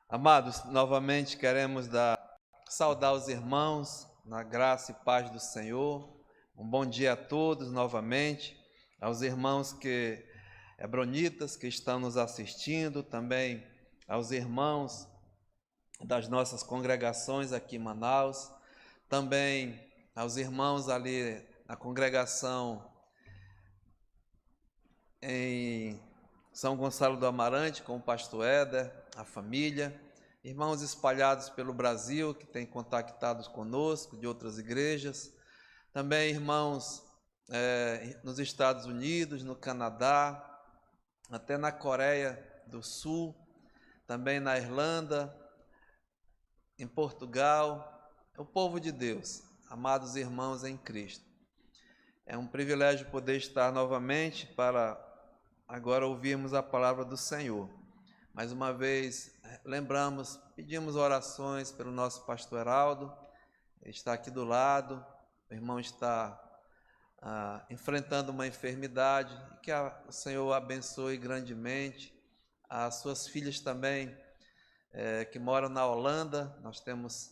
Amados, novamente queremos saudar os irmãos na graça e paz do Senhor. Um bom dia a todos novamente, aos irmãos hebronitas que estão nos assistindo, também aos irmãos das nossas congregações aqui em Manaus, também aos irmãos ali na congregação em São Gonçalo do Amarante, com o pastor Éder, a família, irmãos espalhados pelo Brasil que têm contactado conosco de outras igrejas, também irmãos nos Estados Unidos, no Canadá, até na Coreia do Sul, também na Irlanda, em Portugal, o povo de Deus, amados irmãos em Cristo. É um privilégio poder estar novamente para agora ouvirmos a palavra do Senhor. Mais uma vez, lembramos, pedimos orações pelo nosso pastor Heraldo, ele está aqui do lado, o irmão está enfrentando uma enfermidade, que o Senhor abençoe grandemente, as suas filhas também, que moram na Holanda, nós temos,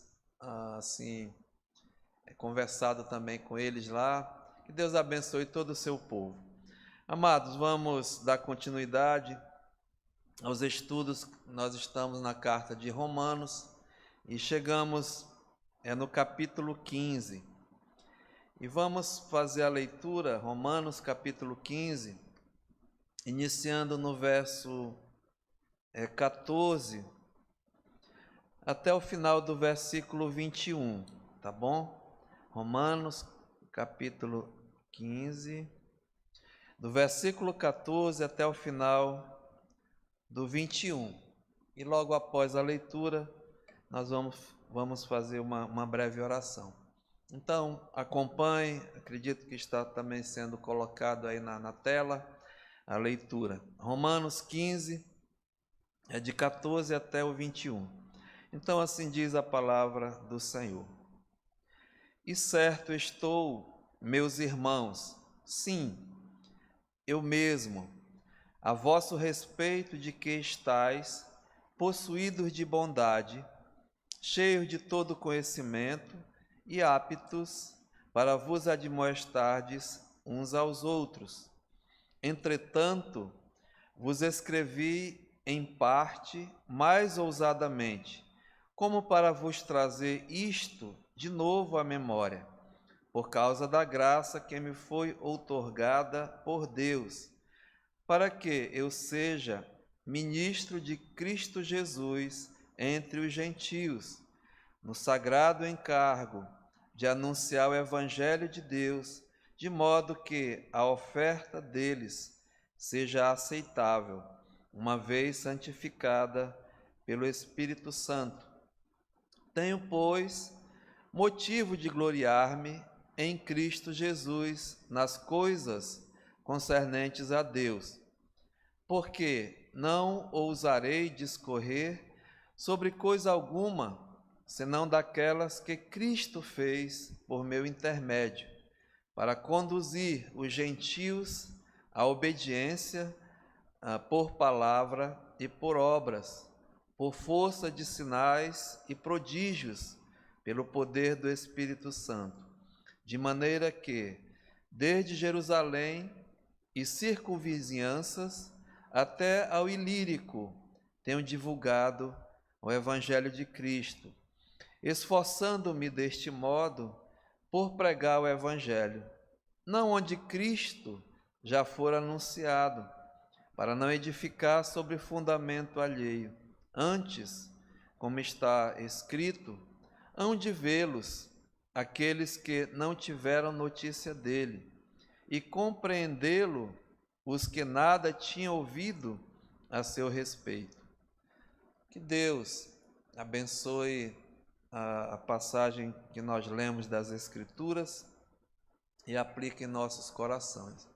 conversado também com eles lá, que Deus abençoe todo o seu povo. Amados, vamos dar continuidade aos estudos. Nós estamos na carta de Romanos e chegamos no capítulo 15. E vamos fazer a leitura, Romanos capítulo 15, iniciando no verso 14 até o final do versículo 21, tá bom? Romanos capítulo 15, do versículo 14 até o final do 21. E logo após a leitura, nós vamos fazer uma breve oração. Então, acompanhe, acredito que está também sendo colocado aí na tela a leitura. Romanos 15, de 14 até o 21. Então, assim diz a palavra do Senhor. E certo estou, meus irmãos, sim, eu mesmo, a vosso respeito, de que estáis possuídos de bondade, cheios de todo conhecimento e aptos para vos admoestardes uns aos outros. Entretanto, vos escrevi em parte mais ousadamente, como para vos trazer isto de novo à memória, por causa da graça que me foi outorgada por Deus, para que eu seja ministro de Cristo Jesus entre os gentios, no sagrado encargo de anunciar o Evangelho de Deus, de modo que a oferta deles seja aceitável, uma vez santificada pelo Espírito Santo. Tenho, pois, motivo de gloriar-me em Cristo Jesus nas coisas concernentes a Deus, porque não ousarei discorrer sobre coisa alguma, senão daquelas que Cristo fez por meu intermédio, para conduzir os gentios à obediência por palavra e por obras, por força de sinais e prodígios, pelo poder do Espírito Santo, de maneira que, desde Jerusalém e circunvizinhanças até ao Ilírico, tenho divulgado o Evangelho de Cristo, esforçando-me deste modo por pregar o Evangelho, não onde Cristo já for anunciado, para não edificar sobre fundamento alheio. Antes, como está escrito, hão de vê-los aqueles que não tiveram notícia dele, e compreendê-lo os que nada tinham ouvido a seu respeito. Que Deus abençoe a passagem que nós lemos das Escrituras e aplique em nossos corações.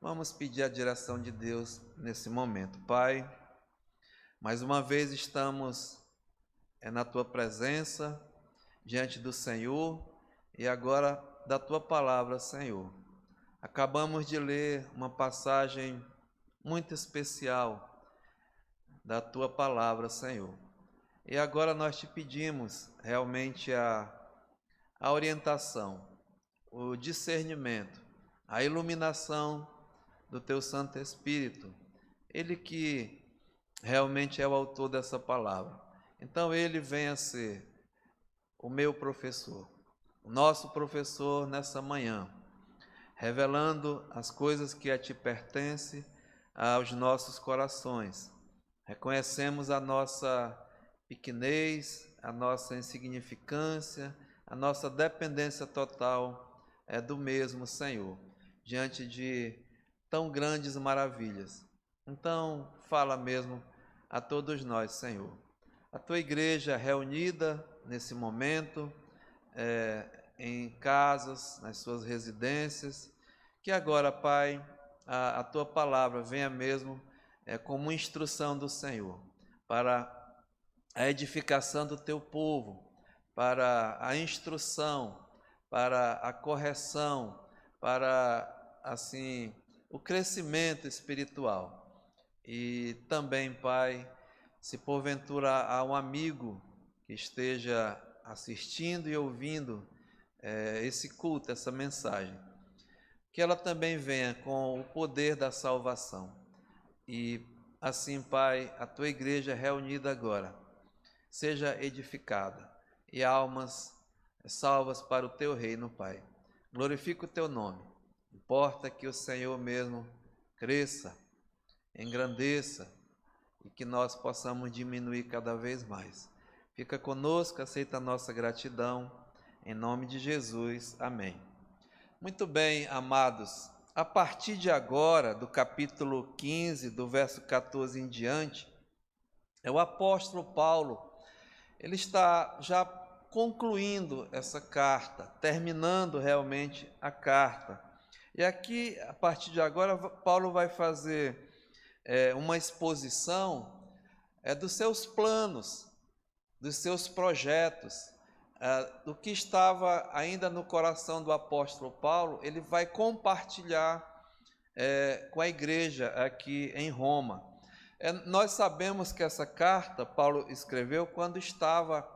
Vamos pedir a direção de Deus nesse momento. Pai, mais uma vez estamos na Tua presença, diante do Senhor, e agora da Tua palavra, Senhor. Acabamos de ler uma passagem muito especial da Tua palavra, Senhor. E agora nós te pedimos realmente a orientação, o discernimento, a iluminação do teu Santo Espírito, ele que realmente é o autor dessa palavra. Então ele venha ser o meu professor, o nosso professor nessa manhã, revelando as coisas que a ti pertencem aos nossos corações. Reconhecemos a nossa pequenez, a nossa insignificância, a nossa dependência total é do mesmo Senhor, diante de tão grandes maravilhas. Então, fala mesmo a todos nós, Senhor. A tua igreja reunida nesse momento, em casas, nas suas residências, que agora, Pai, a tua palavra venha mesmo como instrução do Senhor, para a edificação do teu povo, para a instrução, para a correção, para, assim, o crescimento espiritual. E também, Pai, se porventura há um amigo que esteja assistindo e ouvindo esse culto, essa mensagem, que ela também venha com o poder da salvação. E assim, Pai, a tua igreja reunida agora seja edificada e almas salvas para o teu reino, Pai. Glorifica o teu nome. Importa que o Senhor mesmo cresça, engrandeça e que nós possamos diminuir cada vez mais. Fica conosco, aceita a nossa gratidão. Em nome de Jesus. Amém. Muito bem, amados. A partir de agora, do capítulo 15, do verso 14 em diante, o apóstolo Paulo, ele está já concluindo essa carta, terminando realmente a carta. E aqui, a partir de agora, Paulo vai fazer uma exposição dos seus planos, dos seus projetos, do que estava ainda no coração do apóstolo Paulo. Ele vai compartilhar com a igreja aqui em Roma. Nós sabemos que essa carta Paulo escreveu quando estava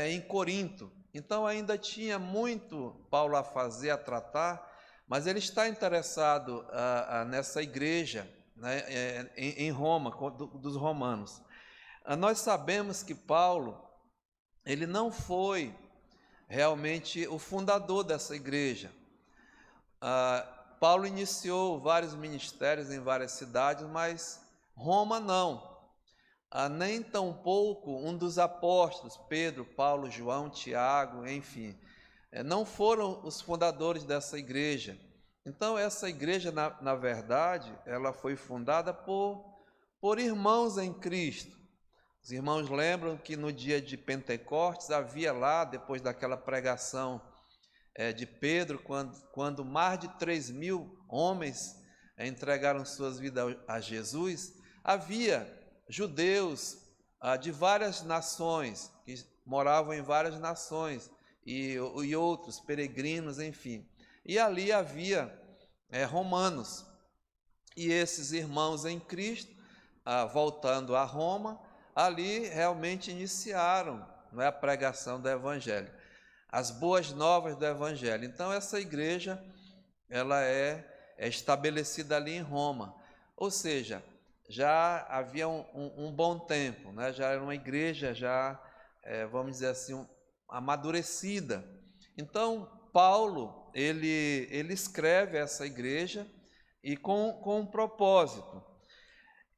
em Corinto, então ainda tinha muito Paulo a fazer, a tratar, mas ele está interessado nessa igreja, né, em Roma, dos romanos. Nós sabemos que Paulo, ele não foi realmente o fundador dessa igreja. Paulo iniciou vários ministérios em várias cidades, mas Roma não. Nem tampouco um dos apóstolos, Pedro, Paulo, João, Tiago, enfim, não foram os fundadores dessa igreja. Então, essa igreja, na verdade, ela foi fundada por irmãos em Cristo. Os irmãos lembram que no dia de Pentecostes havia lá, depois daquela pregação de Pedro, quando mais de 3.000 homens entregaram suas vidas a Jesus, havia judeus de várias nações, que moravam em várias nações, e outros peregrinos, enfim. E ali havia romanos. E esses irmãos em Cristo, voltando a Roma, ali realmente iniciaram, não é, a pregação do Evangelho, as boas novas do Evangelho. Então essa igreja, ela é estabelecida ali em Roma, ou seja, já havia um bom tempo, né? Já era uma igreja já, vamos dizer assim, amadurecida. Então Paulo, ele escreve essa igreja e com um propósito.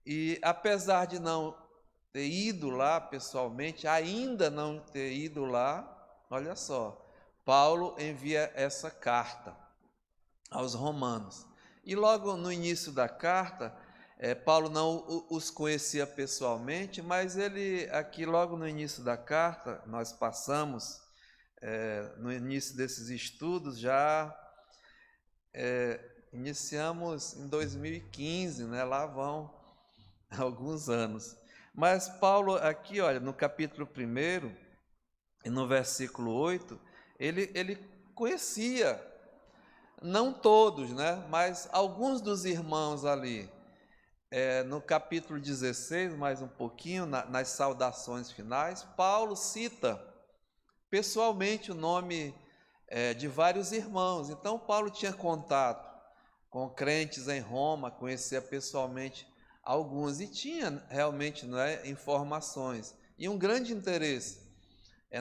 E apesar de não ter ido lá pessoalmente, ainda não ter ido lá, olha só, Paulo envia essa carta aos romanos. E logo no início da carta, Paulo não os conhecia pessoalmente, mas ele, aqui logo no início da carta, nós passamos, no início desses estudos, já iniciamos em 2015, né? Lá vão alguns anos. Mas Paulo aqui, olha, no capítulo 1 e no versículo 8, ele conhecia, não todos, né, mas alguns dos irmãos ali, no capítulo 16, mais um pouquinho, nas saudações finais, Paulo cita pessoalmente o nome de vários irmãos. Então, Paulo tinha contato com crentes em Roma, conhecia pessoalmente alguns e tinha realmente, não é, informações e um grande interesse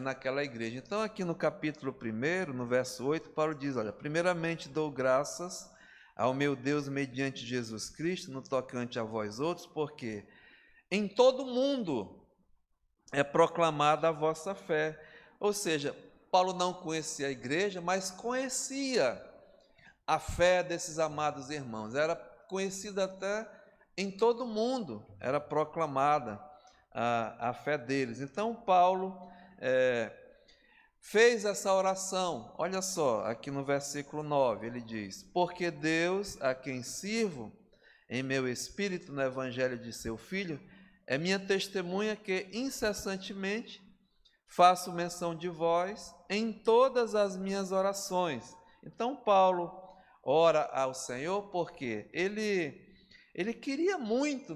naquela igreja. Então, aqui no capítulo 1, no verso 8, Paulo diz, olha, primeiramente dou graças ao meu Deus mediante Jesus Cristo, no tocante a vós outros, porque em todo mundo é proclamada a vossa fé. Ou seja, Paulo não conhecia a igreja, mas conhecia a fé desses amados irmãos. Era conhecida até em todo mundo, era proclamada a fé deles. Então, Paulo fez essa oração. Olha só, aqui no versículo 9, ele diz, porque Deus, a quem sirvo em meu espírito no evangelho de seu Filho, é minha testemunha que incessantemente faço menção de vós em todas as minhas orações. Então, Paulo ora ao Senhor porque ele queria muito,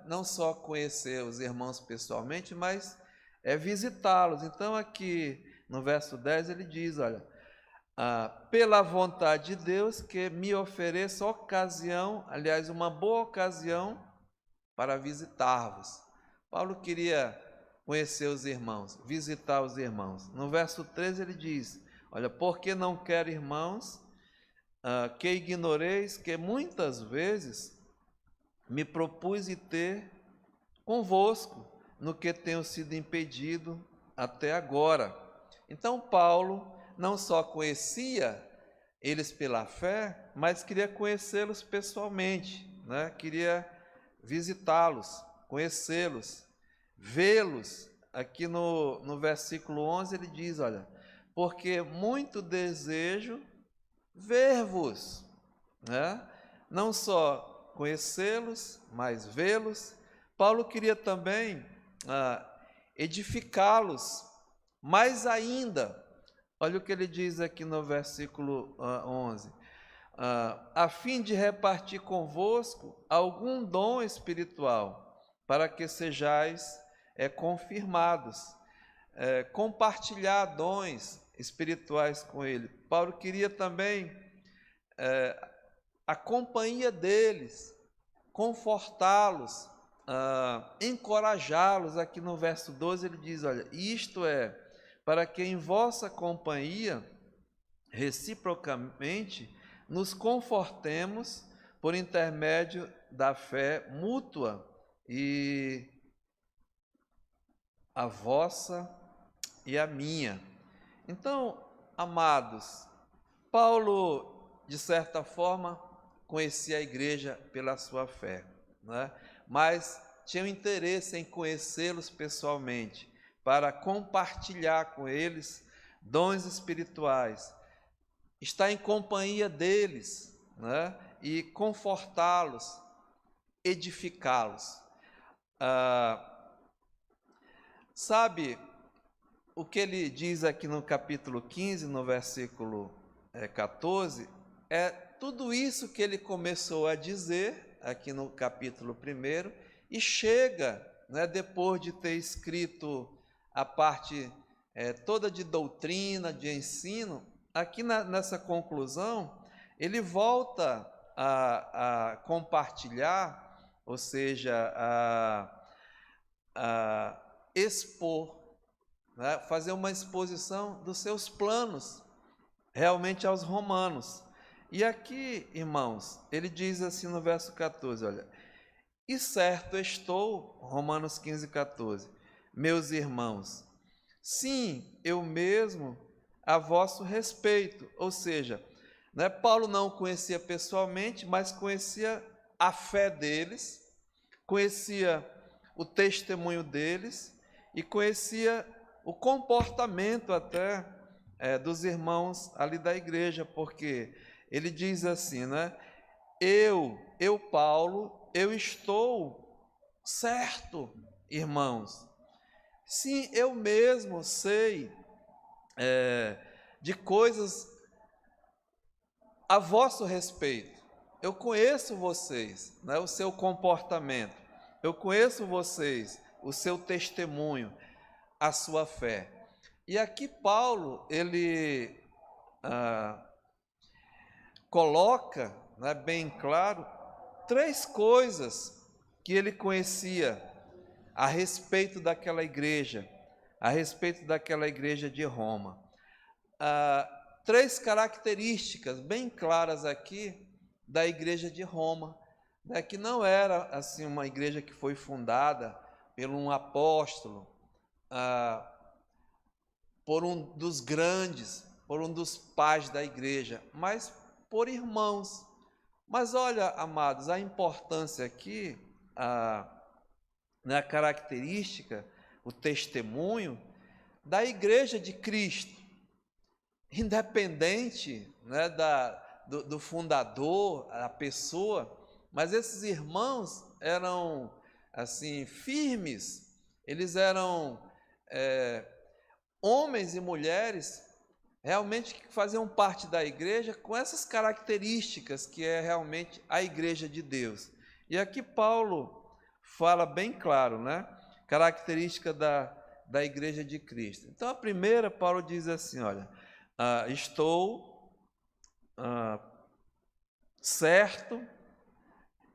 não só conhecer os irmãos pessoalmente, mas visitá-los. Então, aqui no verso 10 ele diz, olha, pela vontade de Deus que me ofereça ocasião, aliás, uma boa ocasião para visitar-vos. Paulo queria conhecer os irmãos, visitar os irmãos. No verso 13 ele diz, olha, porque não quero, irmãos, que ignoreis que muitas vezes me propus ter convosco, no que tenho sido impedido até agora. Então, Paulo não só conhecia eles pela fé, mas queria conhecê-los pessoalmente, queria visitá-los, conhecê-los, vê-los. Aqui no versículo 11 ele diz, olha, porque muito desejo ver-vos, não só conhecê-los, mas vê-los. Paulo queria também edificá-los, mais ainda. Olha o que ele diz aqui no versículo 11. A fim de repartir convosco algum dom espiritual, para que sejais confirmados, compartilhar dons espirituais com ele. Paulo queria também a companhia deles, confortá-los, encorajá-los. Aqui no verso 12 ele diz, olha, isto é, para que em vossa companhia, reciprocamente, nos confortemos por intermédio da fé mútua e a vossa e a minha. Então, amados, Paulo, de certa forma, conhecia a igreja pela sua fé, mas tinha um interesse em conhecê-los pessoalmente, para compartilhar com eles dons espirituais, estar em companhia deles, e confortá-los, edificá-los. Sabe o que ele diz aqui no capítulo 15, no versículo 14, tudo isso que ele começou a dizer aqui no capítulo 1 e chega, depois de ter escrito a parte toda de doutrina, de ensino, aqui nessa conclusão, ele volta a compartilhar, ou seja, a expor, fazer uma exposição dos seus planos realmente aos romanos. E aqui, irmãos, ele diz assim no verso 14, olha, e certo estou, Romanos 15, 14, meus irmãos, sim, eu mesmo a vosso respeito. Ou seja, Paulo não conhecia pessoalmente, mas conhecia a fé deles, conhecia o testemunho deles e conhecia o comportamento até dos irmãos ali da igreja, porque ele diz assim, eu Paulo, eu estou certo, irmãos, sim, eu mesmo sei de coisas a vosso respeito, eu conheço vocês, né, o seu comportamento, eu conheço vocês, o seu testemunho, a sua fé. E aqui Paulo, ele coloca, né, bem claro, 3 coisas que ele conhecia a respeito daquela igreja de Roma. 3 características bem claras aqui da igreja de Roma, né, que não era assim uma igreja que foi fundada por um apóstolo, por um dos grandes, por um dos pais da igreja, mas por irmãos. Mas olha, amados, a importância aqui, a característica, o testemunho da igreja de Cristo, independente, né, do fundador, a pessoa, mas esses irmãos eram assim firmes, eles eram homens e mulheres realmente que faziam parte da igreja com essas características que é realmente a igreja de Deus. E aqui Paulo fala bem claro, né? Característica da igreja de Cristo. Então a primeira, Paulo diz assim, olha, estou certo,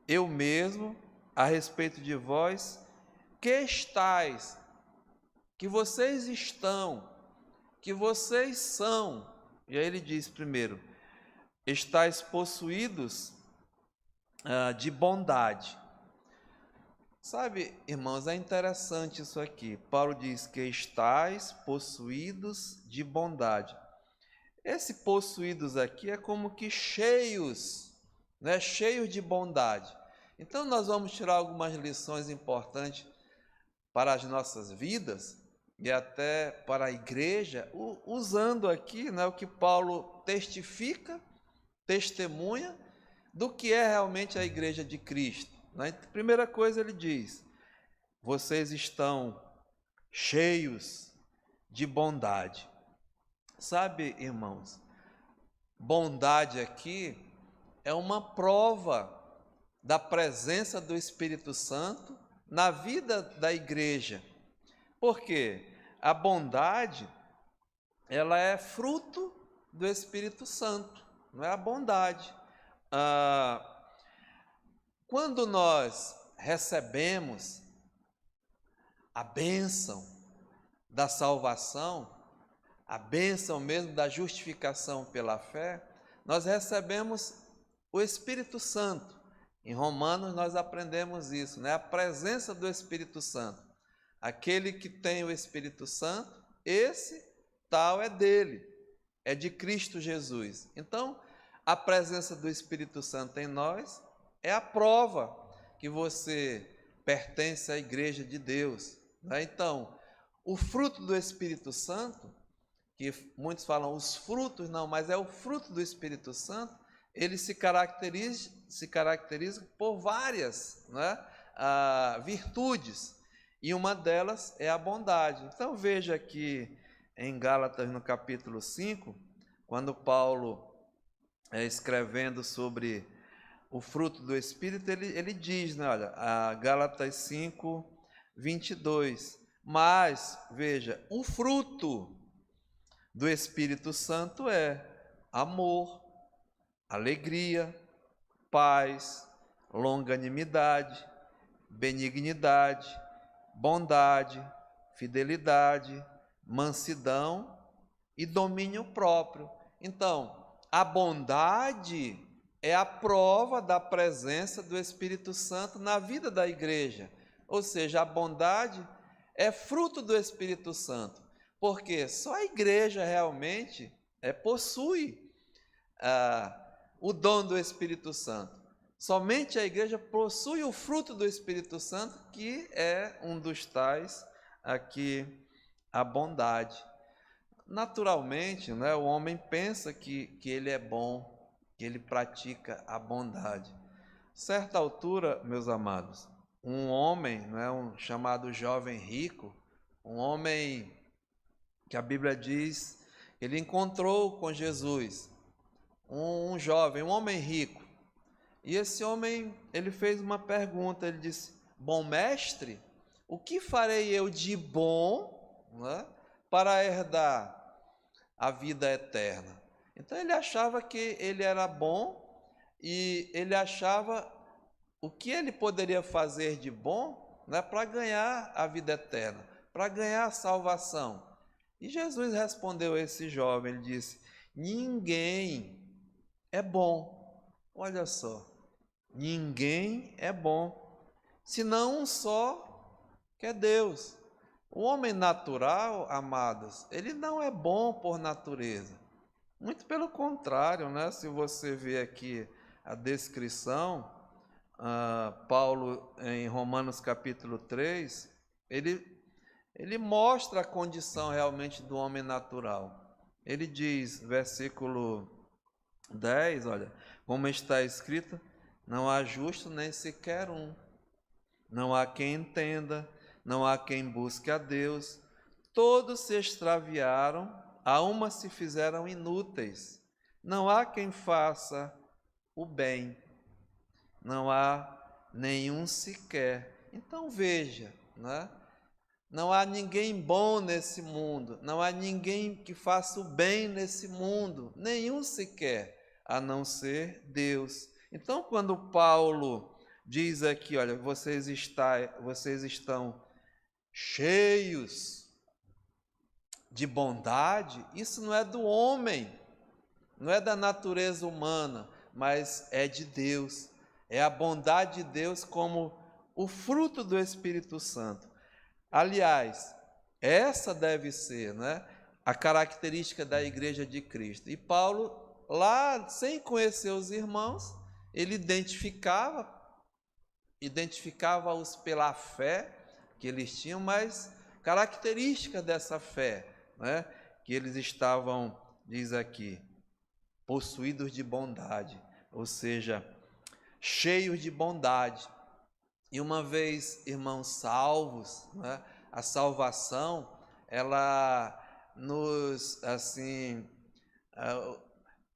eu mesmo, a respeito de vós, que vocês estão, que vocês são, e aí ele diz primeiro, estáis possuídos de bondade. Sabe, irmãos, é interessante isso aqui. Paulo diz que estáis possuídos de bondade. Esse possuídos aqui é como que cheios, né? Cheios de bondade. Então nós vamos tirar algumas lições importantes para as nossas vidas e até para a igreja, usando aqui, né, o que Paulo testifica, testemunha do que é realmente a igreja de Cristo. Né? Primeira coisa ele diz, vocês estão cheios de bondade. Sabe, irmãos, bondade aqui é uma prova da presença do Espírito Santo na vida da igreja. Por quê? A bondade, ela é fruto do Espírito Santo, não é a bondade. Quando nós recebemos a bênção da salvação, a bênção mesmo da justificação pela fé, nós recebemos o Espírito Santo. Em Romanos nós aprendemos isso, né? A presença do Espírito Santo. Aquele que tem o Espírito Santo, esse tal é dele, é de Cristo Jesus. Então, a presença do Espírito Santo em nós é a prova que você pertence à igreja de Deus. Né? Então, o fruto do Espírito Santo, que muitos falam os frutos, não, mas é o fruto do Espírito Santo, ele se caracteriza por várias, né, virtudes, e uma delas é a bondade. Então veja aqui em Gálatas no capítulo 5, quando Paulo escrevendo sobre o fruto do Espírito, ele diz, né, olha, Gálatas 5, 22, mas, veja, o fruto do Espírito Santo é amor, alegria, paz, longanimidade, benignidade, bondade, fidelidade, mansidão e domínio próprio. Então, a bondade é a prova da presença do Espírito Santo na vida da igreja. Ou seja, a bondade é fruto do Espírito Santo, porque só a igreja realmente possui o dom do Espírito Santo. Somente a igreja possui o fruto do Espírito Santo, que é um dos tais aqui, a bondade. Naturalmente, né, o homem pensa que ele é bom, que ele pratica a bondade. Certa altura, meus amados, um homem, né, chamado jovem rico, um homem que a Bíblia diz, ele encontrou com Jesus, um jovem, um homem rico. E esse homem, ele fez uma pergunta, ele disse: bom mestre, o que farei eu de bom, né, para herdar a vida eterna? Então ele achava que ele era bom e ele achava o que ele poderia fazer de bom, né, para ganhar a vida eterna, para ganhar a salvação. E Jesus respondeu a esse jovem, ele disse: ninguém é bom. Olha só, ninguém é bom, senão um só, que é Deus. O homem natural, amados, ele não é bom por natureza. Muito pelo contrário, né? Se você vê aqui a descrição, Paulo, em Romanos capítulo 3, ele mostra a condição realmente do homem natural. Ele diz, versículo 10, olha, como está escrito, não há justo nem sequer um, não há quem entenda, não há quem busque a Deus, todos se extraviaram, a uma se fizeram inúteis, não há quem faça o bem, não há nenhum sequer. Então veja, né? Não há ninguém bom nesse mundo, não há ninguém que faça o bem nesse mundo, nenhum sequer, a não ser Deus. Então, quando Paulo diz aqui, olha, vocês estão cheios de bondade, isso não é do homem, não é da natureza humana, mas é de Deus. É a bondade de Deus como o fruto do Espírito Santo. Aliás, essa deve ser, né, a característica da Igreja de Cristo. E Paulo, lá, sem conhecer os irmãos, ele identificava-os pela fé que eles tinham, mas característica dessa fé, né, que eles estavam, diz aqui, possuídos de bondade, ou seja, cheios de bondade. E uma vez, irmãos, salvos, né, a salvação, ela nos, assim,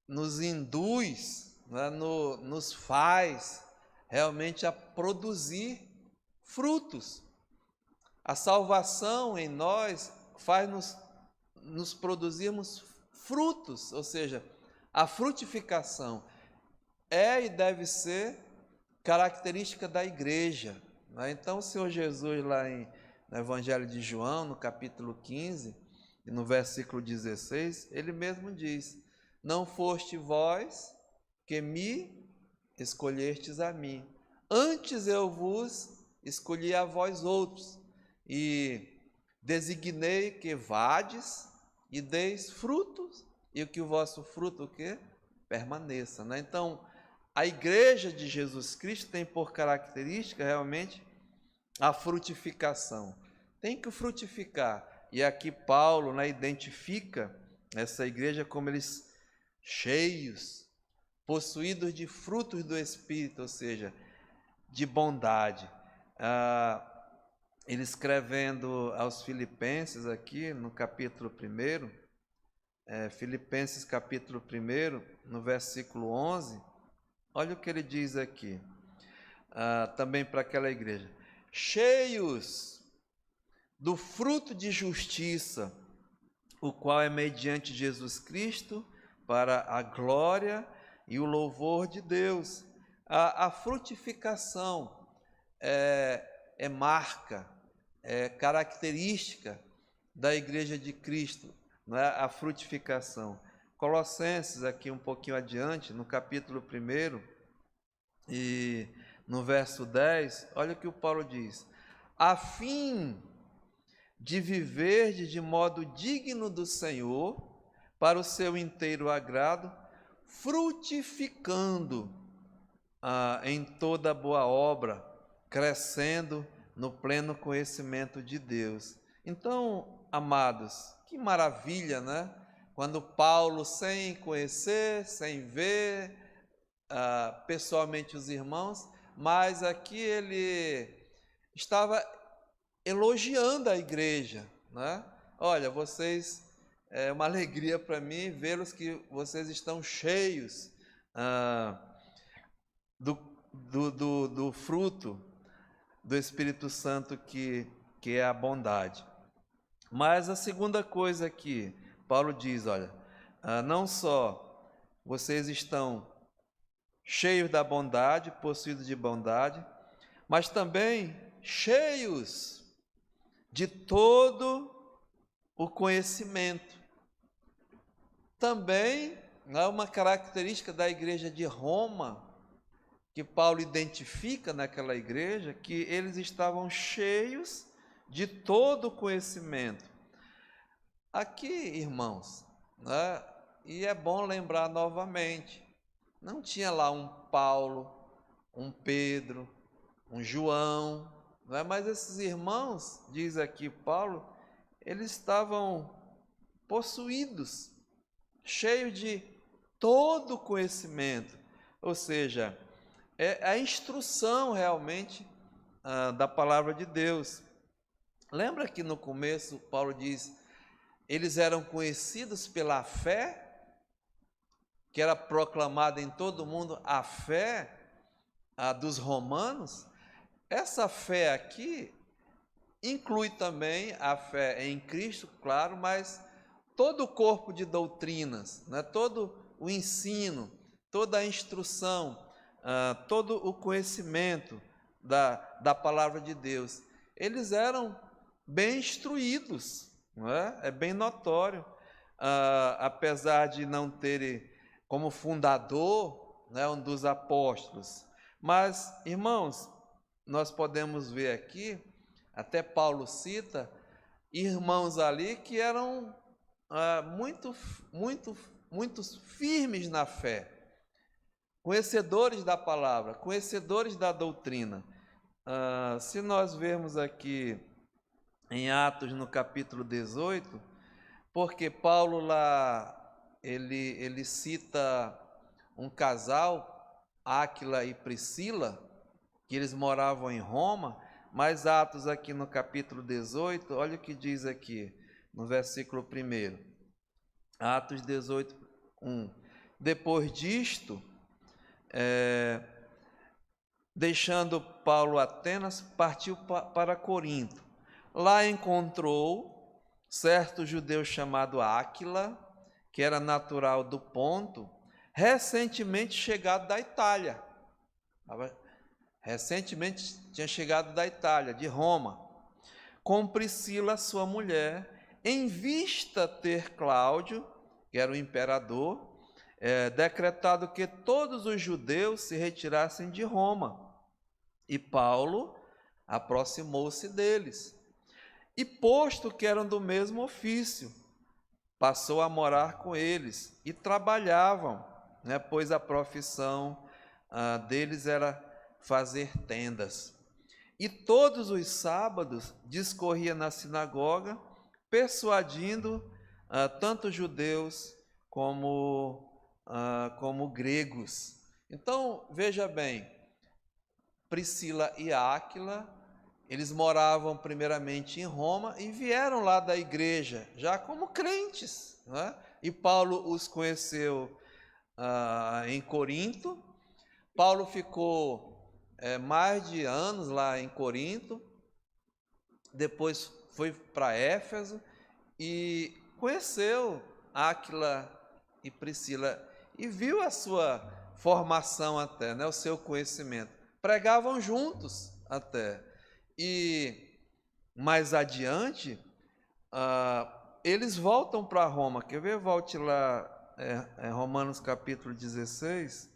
nos induz, né, nos faz realmente a produzir frutos. A salvação em nós faz nos produzirmos frutos, ou seja, a frutificação é e deve ser característica da igreja, né? Então o Senhor Jesus lá no Evangelho de João, no capítulo 15, e no versículo 16, ele mesmo diz: não foste vós que me escolhestes a mim, antes eu vos escolhi a vós outros, e designei que vades e deis frutos, e que o vosso fruto o quê? Permaneça, né? Então, a igreja de Jesus Cristo tem por característica realmente a frutificação. Tem que frutificar. E aqui Paulo, né, identifica essa igreja como eles cheios, possuídos de frutos do Espírito, ou seja, de bondade. Ele escrevendo aos Filipenses aqui no capítulo 1, Filipenses capítulo 1, no versículo 11, olha o que ele diz aqui, também para aquela igreja: cheios do fruto de justiça, o qual é mediante Jesus Cristo, para a glória e o louvor de Deus. A frutificação é marca, é característica da igreja de Cristo, não é? A frutificação. Colossenses, aqui um pouquinho adiante, no capítulo 1 e no verso 10, olha o que o Paulo diz: a fim de viver de modo digno do Senhor, para o seu inteiro agrado, frutificando em toda boa obra, crescendo no pleno conhecimento de Deus. Então, amados, que maravilha, né? Quando Paulo, sem conhecer, sem ver pessoalmente os irmãos, mas aqui ele estava elogiando a igreja, né? Olha, vocês, é uma alegria para mim vê-los que vocês estão cheios do fruto do Espírito Santo que é a bondade. Mas a segunda coisa aqui, Paulo diz, olha, não só vocês estão cheios da bondade, possuídos de bondade, mas também cheios de todo o conhecimento. Também é uma característica da igreja de Roma, que Paulo identifica naquela igreja, que eles estavam cheios de todo o conhecimento. Aqui, irmãos, né, e é bom lembrar novamente, não tinha lá um Paulo, um Pedro, um João, né, mas esses irmãos, diz aqui Paulo, eles estavam possuídos, cheios de todo o conhecimento, ou seja, é a instrução realmente da palavra de Deus. Lembra que no começo Paulo diz, eles eram conhecidos pela fé, que era proclamada em todo mundo, a fé dos romanos. Essa fé aqui inclui também a fé em Cristo, claro, mas todo o corpo de doutrinas, né? Todo o ensino, toda a instrução, todo o conhecimento da palavra de Deus, eles eram bem instruídos, não é? É bem notório, apesar de não terem como fundador, né, um dos apóstolos. Mas, irmãos, nós podemos ver aqui, até Paulo cita, irmãos ali que eram muito firmes na fé, conhecedores da palavra, conhecedores da doutrina. Se nós vermos aqui em Atos, no capítulo 18, porque Paulo lá, ele cita um casal, Áquila e Priscila, que eles moravam em Roma, mas Atos aqui no capítulo 18, olha o que diz aqui, no versículo 1. Atos 18, 1. Depois disto, deixando Paulo Atenas, partiu para Corinto. Lá encontrou certo judeu chamado Áquila, que era natural do Ponto, recentemente chegado da Itália. Recentemente tinha chegado da Itália, de Roma, com Priscila, sua mulher, em vista ter Cláudio, que era o imperador, decretado que todos os judeus se retirassem de Roma. E Paulo aproximou-se deles. E posto que eram do mesmo ofício, passou a morar com eles e trabalhavam, né, pois a profissão deles era fazer tendas. E todos os sábados discorria na sinagoga, persuadindo tanto judeus como gregos. Então, veja bem, Priscila e Áquila, eles moravam primeiramente em Roma e vieram lá da igreja, já como crentes, né? E Paulo os conheceu em Corinto. Paulo ficou mais de anos lá em Corinto, depois foi para Éfeso e conheceu Áquila e Priscila e viu a sua formação até, né, o seu conhecimento. Pregavam juntos até. E mais adiante, eles voltam para Roma. Quer ver? Volte lá, Romanos capítulo 16,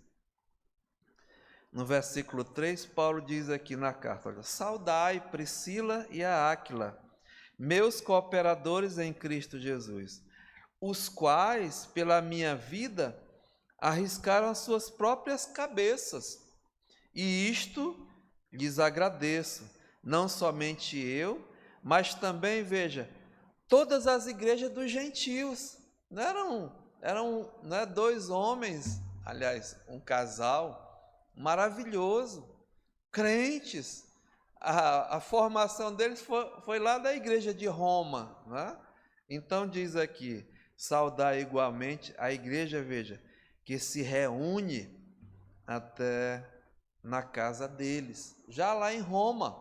no versículo 3, Paulo diz aqui na carta, olha, saudai Priscila e a Áquila, meus cooperadores em Cristo Jesus, os quais, pela minha vida, arriscaram as suas próprias cabeças, e isto lhes agradeço, não somente eu, mas também, veja, todas as igrejas dos gentios. Não eram dois homens, aliás, um casal maravilhoso, crentes. A formação deles foi lá da igreja de Roma, né? Então diz aqui, saudar igualmente a igreja, veja, que se reúne até na casa deles. Já lá em Roma,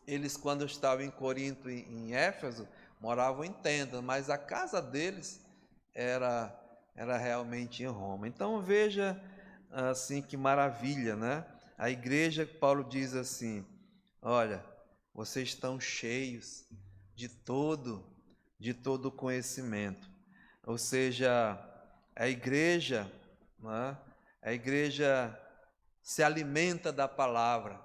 eles, quando estavam em Corinto e em Éfeso, moravam em tendas, mas a casa deles era realmente em Roma. Então veja assim que maravilha, né? A igreja, Paulo diz assim: olha, vocês estão cheios de todo conhecimento. Ou seja, a igreja, né? A igreja se alimenta da palavra.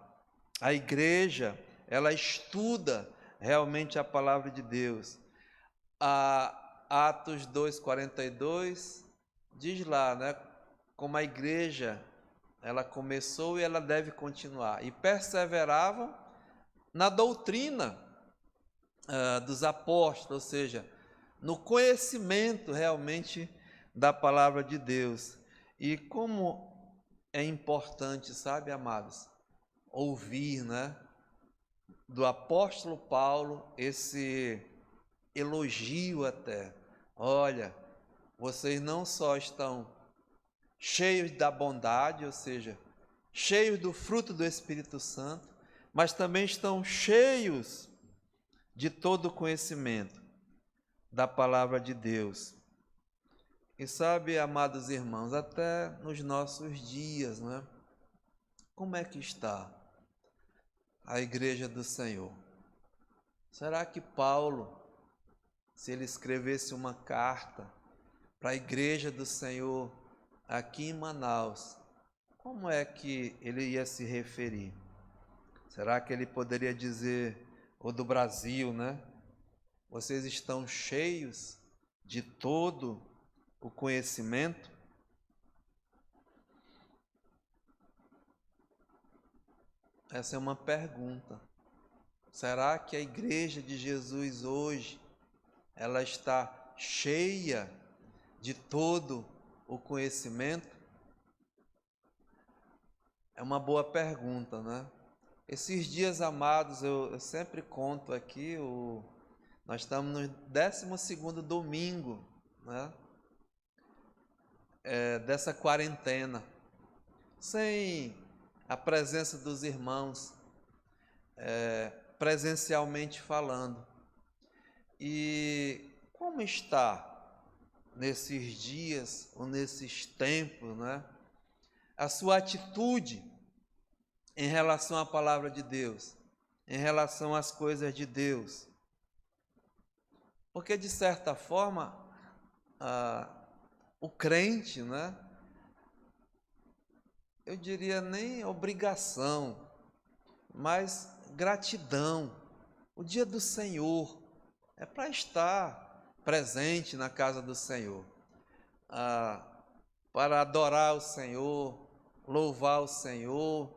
A igreja, ela estuda realmente a palavra de Deus. Atos 2:42 diz lá, né, como a igreja ela começou e ela deve continuar. E perseveravam na doutrina dos apóstolos, ou seja, no conhecimento realmente da palavra de Deus. E como é importante, sabe, amados, ouvir, né, do apóstolo Paulo esse elogio até. Olha, vocês não só estão cheios da bondade, ou seja, cheios do fruto do Espírito Santo, mas também estão cheios de todo o conhecimento da palavra de Deus. E sabe, amados irmãos, até nos nossos dias, né? Como é que está a igreja do Senhor? Será que Paulo, se ele escrevesse uma carta para a igreja do Senhor aqui em Manaus, como é que ele ia se referir? Será que ele poderia dizer, ou do Brasil, né? Vocês estão cheios de todo o conhecimento? Essa é uma pergunta. Será que a igreja de Jesus hoje, ela está cheia de todo o conhecimento? É uma boa pergunta, né? Esses dias, amados, eu sempre conto aqui, nós estamos no 12º domingo, né? Dessa quarentena, sem a presença dos irmãos, presencialmente falando. E como está nesses dias ou nesses tempos, né, a sua atitude em relação à palavra de Deus, em relação às coisas de Deus? Porque de certa forma o crente, né, eu diria nem obrigação, mas gratidão. O dia do Senhor é para estar presente na casa do Senhor, para adorar o Senhor, louvar o Senhor,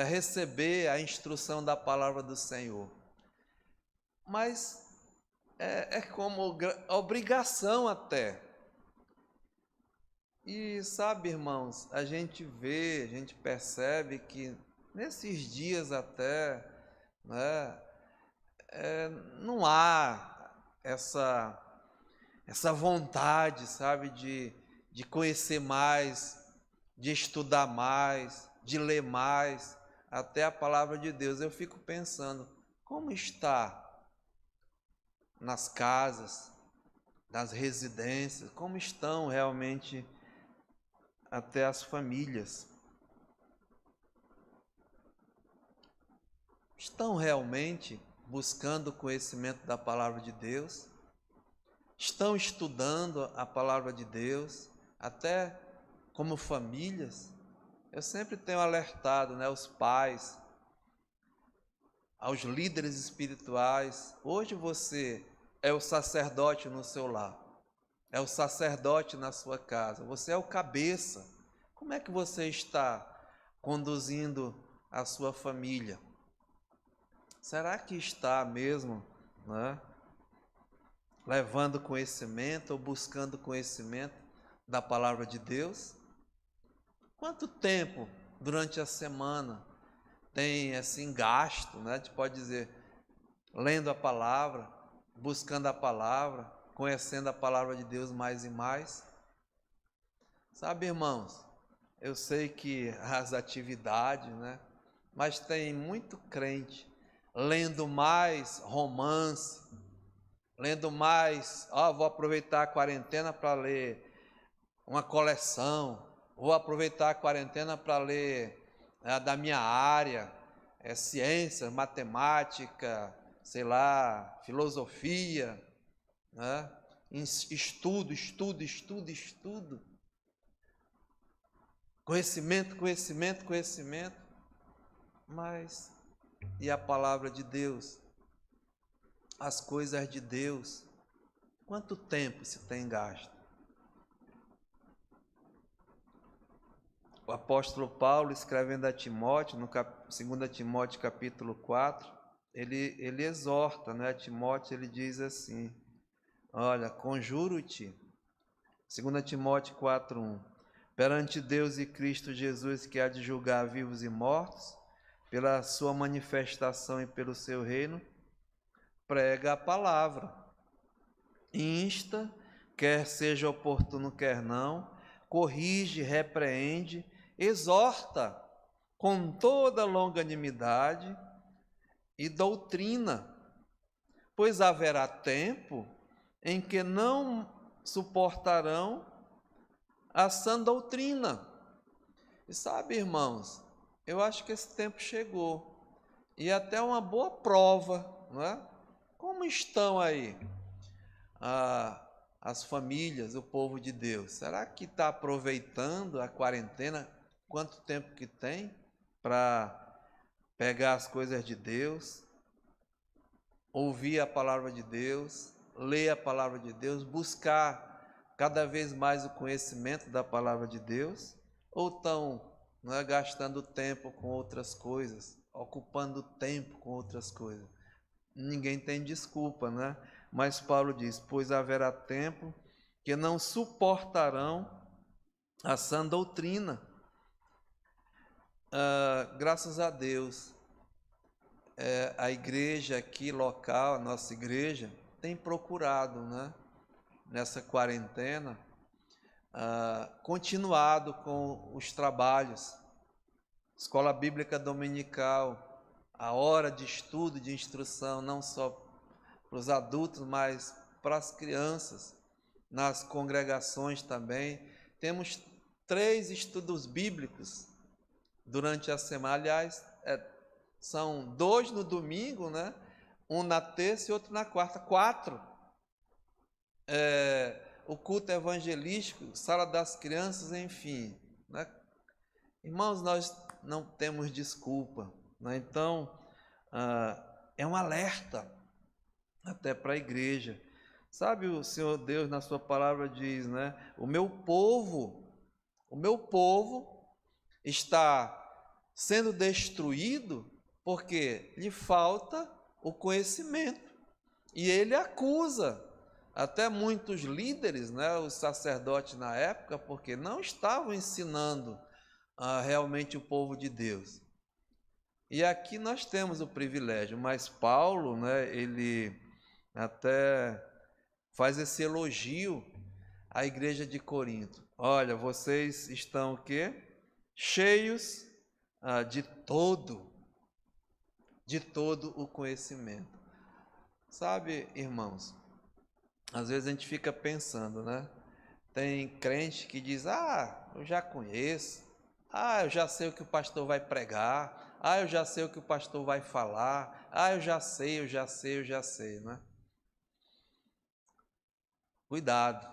receber a instrução da palavra do Senhor. Mas é como obrigação até. E sabe, irmãos, a gente percebe que nesses dias até, né, não há essa vontade, sabe, de conhecer mais, de estudar mais, de ler mais, até a palavra de Deus. Eu fico pensando, como está nas casas, nas residências, como estão realmente até as famílias? Estão realmente buscando o conhecimento da palavra de Deus? Estão estudando a palavra de Deus, até como famílias? Eu sempre tenho alertado, né, os pais, aos líderes espirituais. Hoje você é o sacerdote no seu lar, é o sacerdote na sua casa, você é o cabeça. Como é que você está conduzindo a sua família? Será que está mesmo, né, levando conhecimento ou buscando conhecimento da palavra de Deus? Quanto tempo durante a semana tem assim gasto, né? A gente pode dizer, lendo a palavra, buscando a palavra, conhecendo a palavra de Deus mais e mais? Sabe, irmãos, eu sei que as atividades, né? Mas tem muito crente lendo mais romance, lendo mais, vou aproveitar a quarentena para ler uma coleção, vou aproveitar a quarentena para ler da minha área, ciência, matemática, sei lá, filosofia, né? Estudo. Conhecimento. Mas e a palavra de Deus? As coisas de Deus? Quanto tempo se tem gasto? O apóstolo Paulo, escrevendo a Timóteo, no 2 Timóteo capítulo 4, ele exorta, né? Timóteo, ele diz assim, olha, conjuro-te, 2 Timóteo 4:1, perante Deus e Cristo Jesus, que há de julgar vivos e mortos, pela sua manifestação e pelo seu reino, prega a palavra, insta, quer seja oportuno, quer não, corrige, repreende, exorta com toda longanimidade e doutrina, pois haverá tempo em que não suportarão a sã doutrina. E sabe, irmãos, eu acho que esse tempo chegou, e até uma boa prova, não é? Como estão aí as famílias, o povo de Deus? Será que está aproveitando a quarentena? Quanto tempo que tem para pegar as coisas de Deus, ouvir a palavra de Deus, ler a palavra de Deus, buscar cada vez mais o conhecimento da palavra de Deus? Ou estão gastando tempo com outras coisas, ocupando tempo com outras coisas? Ninguém tem desculpa, né? Mas Paulo diz, pois haverá tempo que não suportarão a sã doutrina. Graças a Deus, a igreja aqui local, a nossa igreja, tem procurado, né, nessa quarentena, continuado com os trabalhos, escola bíblica dominical, a hora de estudo, de instrução, não só para os adultos, mas para as crianças, nas congregações também. Temos 3 estudos bíblicos durante a semana, aliás, são 2 no domingo, né? Um na terça e outro na quarta, 4. O culto evangelístico, sala das crianças, enfim, né? Irmãos, nós não temos desculpa, né? Então, é um alerta até para a igreja. Sabe, o Senhor Deus na sua palavra diz, né? O meu povo está sendo destruído porque lhe falta o conhecimento. E ele acusa até muitos líderes, né, os sacerdotes na época, porque não estavam ensinando realmente o povo de Deus. E aqui nós temos o privilégio, mas Paulo, né, ele até faz esse elogio à igreja de Corinto. Olha, vocês estão o quê? Cheios de todo o conhecimento. Sabe, irmãos, às vezes a gente fica pensando, né? Tem crente que diz, eu já conheço, eu já sei o que o pastor vai pregar, eu já sei o que o pastor vai falar, eu já sei, né? Cuidado,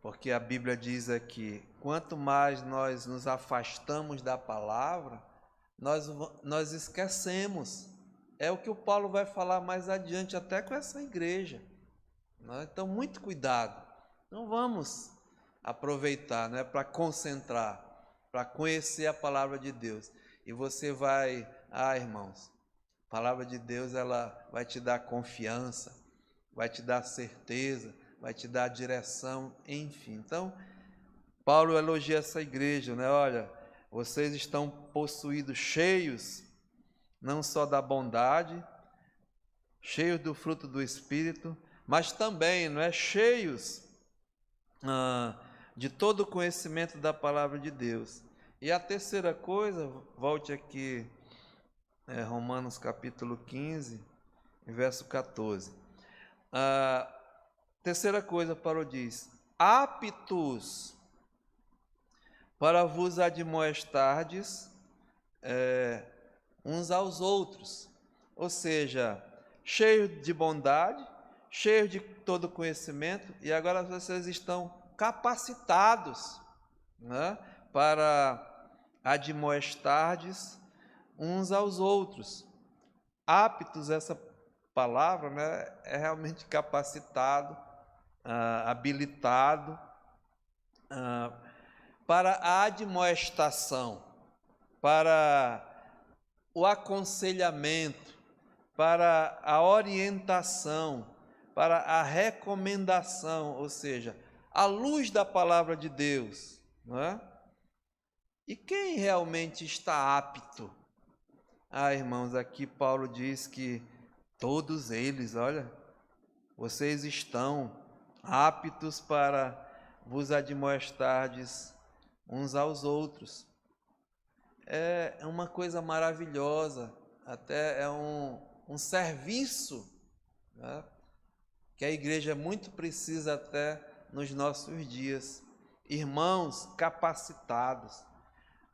porque a Bíblia diz aqui, quanto mais nós nos afastamos da palavra, nós esquecemos. É o que o Paulo vai falar mais adiante, até com essa igreja. Então, muito cuidado. Não vamos aproveitar, né, para concentrar, para conhecer a palavra de Deus. E você vai, irmãos, a palavra de Deus, ela vai te dar confiança, vai te dar certeza, vai te dar direção, enfim. Então, Paulo elogia essa igreja, né? Olha, vocês estão possuídos, cheios, não só da bondade, cheios do fruto do Espírito, mas também, não é, cheios de todo o conhecimento da palavra de Deus. E a terceira coisa, volte aqui, Romanos capítulo 15, verso 14. A terceira coisa, Paulo diz: aptos para vos admoestardes uns aos outros. Ou seja, cheio de bondade, cheio de todo conhecimento, e agora vocês estão capacitados, né, para admoestardes uns aos outros. Aptos, essa palavra, né, é realmente capacitado, habilitado para a admoestação, para o aconselhamento, para a orientação, para a recomendação, ou seja, à luz da palavra de Deus, não é? E quem realmente está apto? Irmãos, aqui Paulo diz que todos eles, olha, vocês estão aptos para vos admoestardes uns aos outros. É uma coisa maravilhosa, até é um serviço, né, que a igreja muito precisa até nos nossos dias. Irmãos capacitados,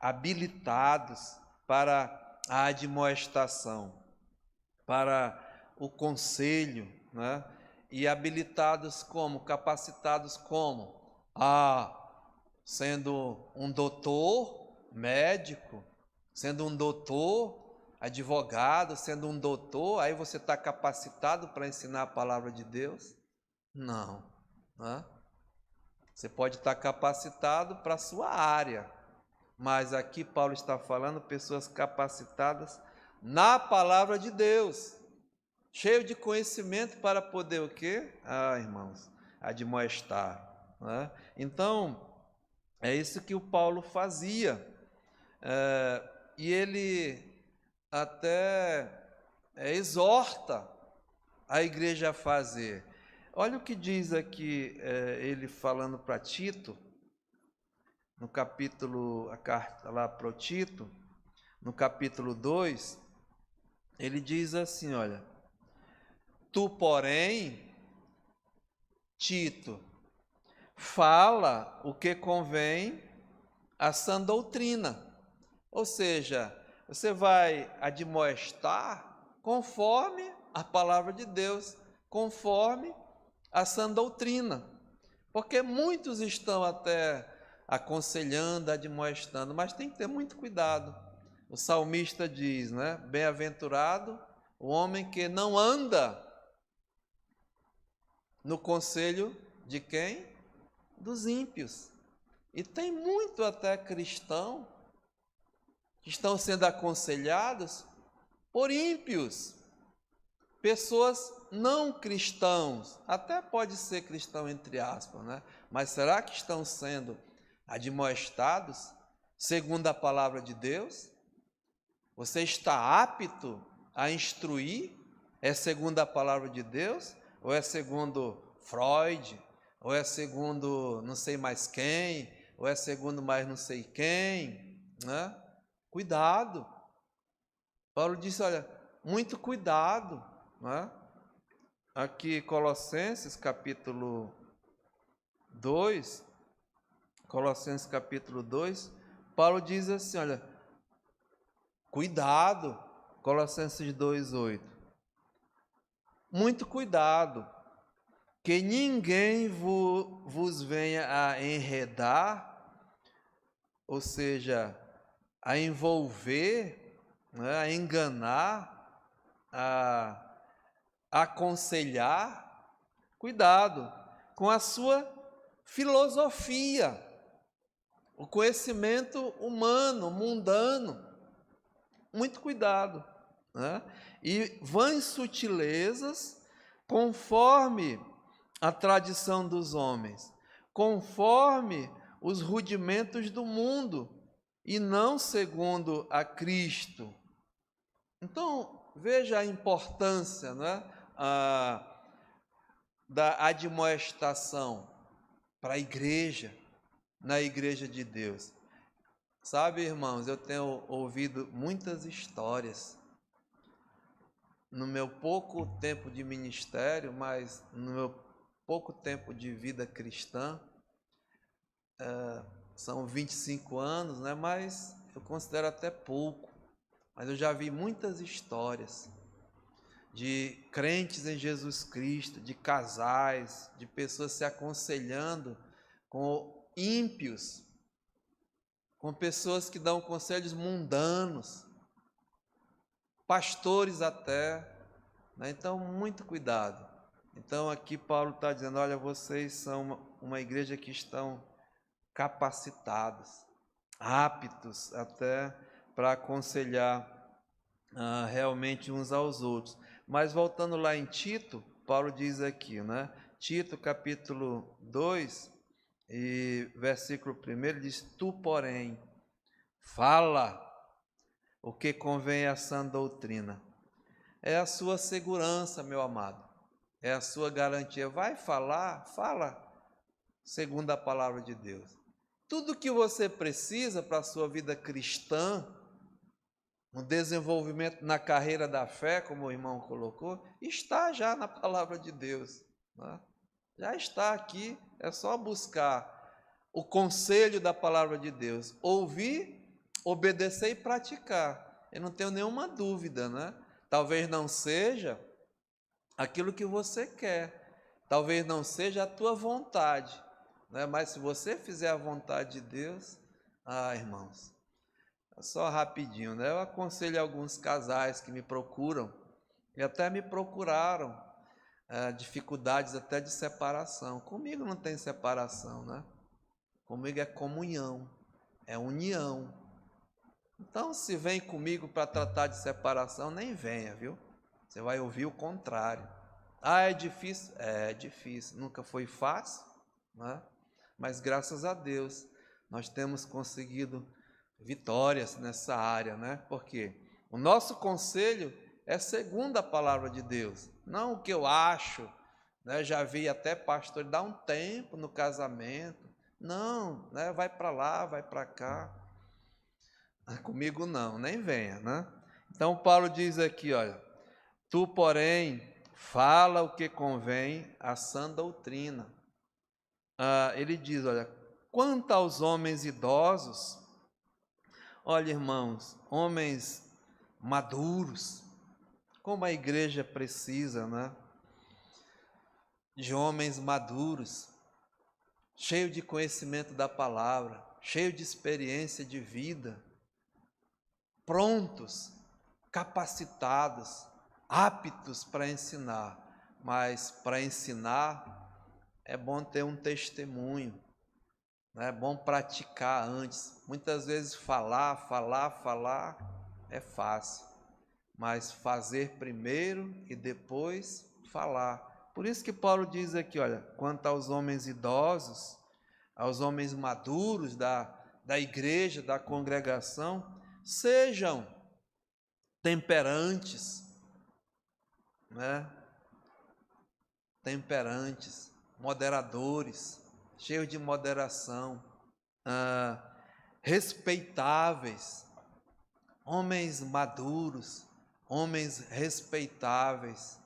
habilitados para a admoestação, para o conselho, né? E habilitados como? Capacitados como? Sendo um doutor, médico, sendo um doutor, advogado, sendo um doutor, aí você está capacitado para ensinar a palavra de Deus? Não, né? Você pode estar capacitado para a sua área, mas aqui Paulo está falando pessoas capacitadas na palavra de Deus, cheio de conhecimento para poder o quê? Irmãos, admoestar, né? Então, é isso que o Paulo fazia, e ele até exorta a igreja a fazer. Olha o que diz aqui, ele falando para Tito, no capítulo, a carta lá para o Tito, no capítulo 2, ele diz assim, olha: tu, porém, Tito, fala o que convém à sã doutrina. Ou seja, você vai admoestar conforme a palavra de Deus, conforme a sã doutrina. Porque muitos estão até aconselhando, admoestando, mas tem que ter muito cuidado. O salmista diz, né? Bem-aventurado o homem que não anda no conselho de quem? Dos ímpios. E tem muito até cristão que estão sendo aconselhados por ímpios, pessoas não cristãos, até pode ser cristão entre aspas, né? Mas será que estão sendo admoestados segundo a palavra de Deus? Você está apto a instruir? É segundo a palavra de Deus? Ou é segundo Freud? Ou é segundo não sei mais quem? Ou é segundo mais não sei quem? Né? Cuidado. Paulo disse, olha, muito cuidado. Né? Aqui Colossenses capítulo 2, Paulo diz assim, olha, cuidado, Colossenses 2:8, muito cuidado, que ninguém vos venha a enredar, ou seja, a envolver, né, a enganar, a aconselhar, cuidado com a sua filosofia, o conhecimento humano, mundano, muito cuidado, né? E vãs sutilezas, conforme a tradição dos homens, conforme os rudimentos do mundo, e não segundo a Cristo. Então, veja a importância, né, da admoestação para a igreja, na igreja de Deus? Sabe, irmãos, eu tenho ouvido muitas histórias no meu pouco tempo de ministério, mas no meu pouco tempo de vida cristã, são 25 anos, né? Mas eu considero até pouco. Mas eu já vi muitas histórias de crentes em Jesus Cristo, de casais, de pessoas se aconselhando com ímpios, com pessoas que dão conselhos mundanos, pastores até, né? Então, muito cuidado. Então, aqui Paulo está dizendo, olha, vocês são uma igreja que estão capacitados, aptos até para aconselhar realmente uns aos outros. Mas voltando lá em Tito, Paulo diz aqui, né? Tito capítulo 2 e versículo 1, ele diz, tu, porém, fala o que convém à sã doutrina. É a sua segurança, meu amado. É a sua garantia. Vai falar, fala segundo a palavra de Deus. Tudo que você precisa para a sua vida cristã, um desenvolvimento na carreira da fé, como o irmão colocou, está já na palavra de Deus, né? Já está aqui, é só buscar o conselho da palavra de Deus, ouvir, obedecer e praticar. Eu não tenho nenhuma dúvida, né? Talvez não seja aquilo que você quer, talvez não seja a tua vontade, né? Mas se você fizer a vontade de Deus, irmãos, só rapidinho, né? Eu aconselho alguns casais que me procuram, e até me procuraram, dificuldades até de separação. Comigo não tem separação, né? Comigo é comunhão, é união. Então, se vem comigo para tratar de separação, nem venha, viu? Você vai ouvir o contrário. É difícil? É difícil. Nunca foi fácil, né? Mas graças a Deus, nós temos conseguido vitórias nessa área, né? Porque o nosso conselho é segundo a palavra de Deus, não o que eu acho, né? Já vi até pastor dar um tempo no casamento, não, né? Vai para lá, vai para cá. Comigo não, nem venha, né? Então Paulo diz aqui, olha, tu, porém, fala o que convém à sã doutrina. Ele diz, olha, quanto aos homens idosos, olha, irmãos, homens maduros, como a igreja precisa, né? De homens maduros, cheio de conhecimento da palavra, cheio de experiência de vida, prontos, capacitados, aptos para ensinar. Mas para ensinar é bom ter um testemunho, né? É bom praticar antes. Muitas vezes falar é fácil, mas fazer primeiro e depois falar. Por isso que Paulo diz aqui, olha, quanto aos homens idosos, aos homens maduros da igreja, da congregação, sejam temperantes, né? Temperantes, moderadores, cheios de moderação, respeitáveis, homens maduros, homens respeitáveis.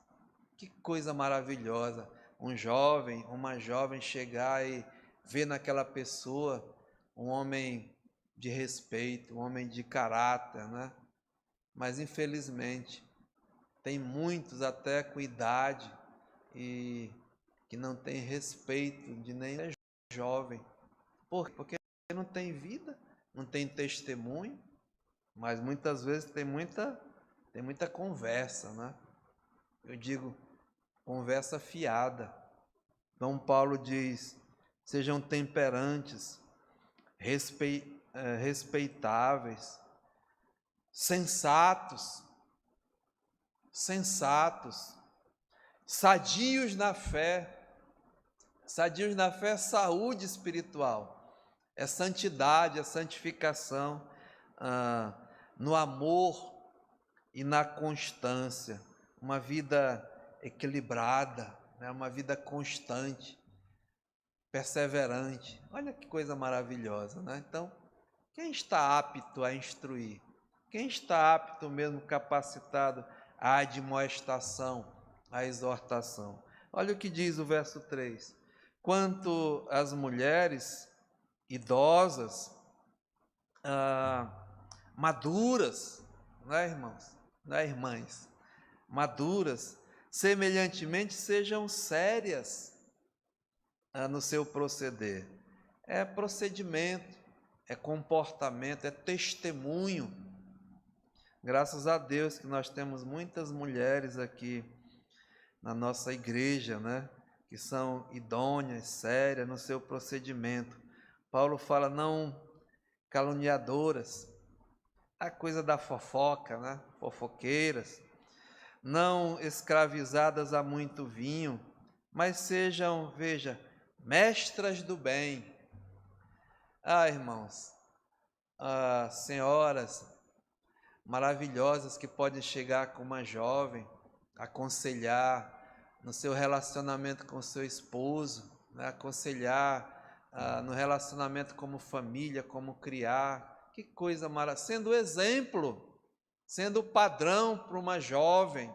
Que coisa maravilhosa, um jovem, uma jovem chegar e ver naquela pessoa um homem de respeito, um homem de caráter, né? Mas infelizmente tem muitos até com idade e que não tem respeito de nem jovem. Por quê? Porque não tem vida, não tem testemunho, mas muitas vezes tem muita conversa, né? Eu digo, conversa fiada. Então Paulo diz, sejam temperantes, respeitáveis, sensatos, sadios na fé. Sadios na fé é saúde espiritual, é santidade, é santificação, no amor e na constância, uma vida equilibrada, né? Uma vida constante. perseverante. Olha que coisa maravilhosa, né? Então, quem está apto a instruir? Quem está apto mesmo, capacitado à admoestação, à exortação? Olha o que diz o verso 3. Quanto às mulheres idosas, maduras, não é, irmãos? Não é, irmãs? Maduras, semelhantemente sejam sérias no seu proceder. É procedimento, é comportamento, é testemunho. Graças a Deus que nós temos muitas mulheres aqui na nossa igreja, né? Que são idôneas, sérias no seu procedimento. Paulo fala não caluniadoras, a coisa da fofoca, né? Fofoqueiras, não escravizadas a muito vinho, mas sejam, veja, mestras do bem. Irmãos, senhoras maravilhosas que podem chegar com uma jovem, aconselhar no seu relacionamento com seu esposo, né? Aconselhar no relacionamento como família, como criar. Que coisa maravilhosa, sendo exemplo, sendo padrão para uma jovem,